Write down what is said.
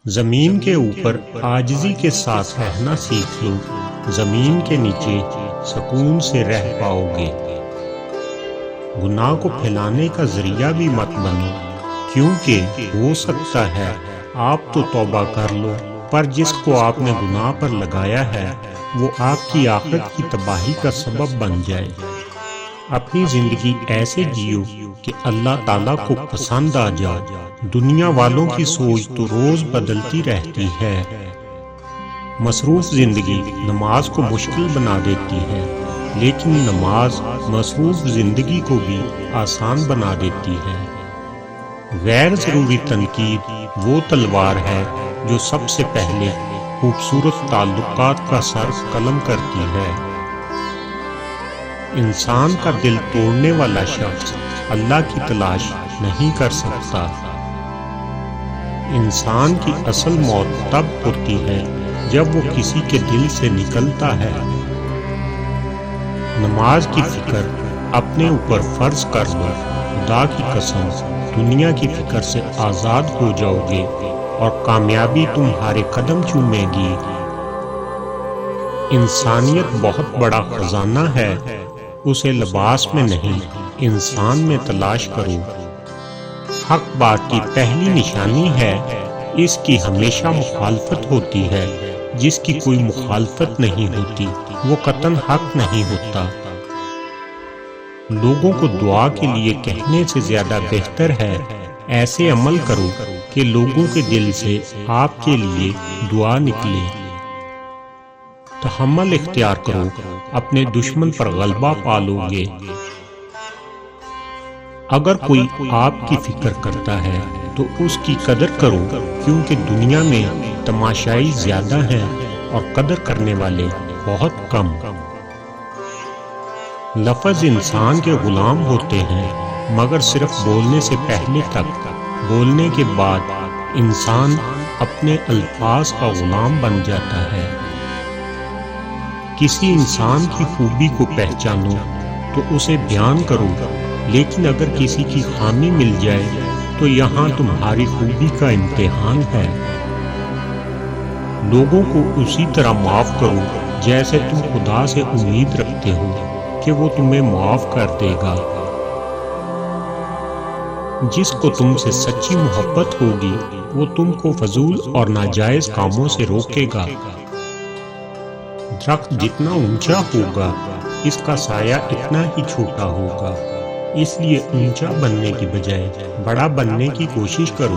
زمین کے اوپر عاجزی کے ساتھ رہنا سیکھ لو، زمین کے نیچے سکون سے رہ پاؤ گے۔ گناہ کو پھیلانے کا ذریعہ بھی مت بنو، کیونکہ ہو سکتا ہے آپ تو توبہ کر لو، پر جس کو آپ نے گناہ پر لگایا ہے وہ آپ کی آخرت کی تباہی کا سبب بن جائے۔ اپنی زندگی ایسے جیو کہ اللہ تعالیٰ کو پسند آ جائے۔ دنیا والوں کی سوچ تو روز بدلتی رہتی ہے۔ مصروف زندگی نماز کو مشکل بنا دیتی ہے، لیکن نماز مصروف زندگی کو بھی آسان بنا دیتی ہے۔ غیر ضروری تنقید وہ تلوار ہے جو سب سے پہلے خوبصورت تعلقات کا سر قلم کرتی ہے۔ انسان کا دل توڑنے والا شخص اللہ کی تلاش نہیں کر سکتا۔ انسان کی اصل موت تب ہوتی ہے جب وہ کسی کے دل سے نکلتا ہے۔ نماز کی فکر اپنے اوپر فرض کر لو، خدا کی قسم دنیا کی فکر سے آزاد ہو جاؤ گے اور کامیابی تمہارے قدم چومے گی۔ انسانیت بہت بڑا خزانہ ہے، اسے لباس میں نہیں انسان میں تلاش کرو۔ حق بات کی پہلی نشانی ہے اس کی ہمیشہ مخالفت ہوتی ہے، جس کی کوئی مخالفت نہیں ہوتی وہ قطعاً حق نہیں ہوتا۔ لوگوں کو دعا کے لیے کہنے سے زیادہ بہتر ہے ایسے عمل کرو کہ لوگوں کے دل سے آپ کے لیے دعا نکلے۔ تحمل اختیار کرو، اپنے دشمن پر غلبہ پالو گے۔ اگر کوئی آپ کی فکر کرتا ہے تو اس کی قدر کرو، کیونکہ دنیا میں تماشائی زیادہ ہیں اور قدر کرنے والے بہت کم۔ لفظ انسان کے غلام ہوتے ہیں، مگر صرف بولنے سے پہلے تک، بولنے کے بعد انسان اپنے الفاظ کا غلام بن جاتا ہے۔ کسی انسان کی خوبی کو پہچانو تو اسے بیان کرو، لیکن اگر کسی کی خامی مل جائے تو یہاں تمہاری خوبی کا امتحان ہے۔ لوگوں کو اسی طرح معاف کرو جیسے تم خدا سے امید رکھتے ہو کہ وہ تمہیں معاف کر دے گا۔ جس کو تم سے سچی محبت ہوگی وہ تم کو فضول اور ناجائز کاموں سے روکے گا۔ درخت جتنا اونچا ہوگا اس کا سایہ اتنا ہی چھوٹا ہوگا، اس لیے اونچا بننے کی بجائے بڑا بننے کی کوشش کرو۔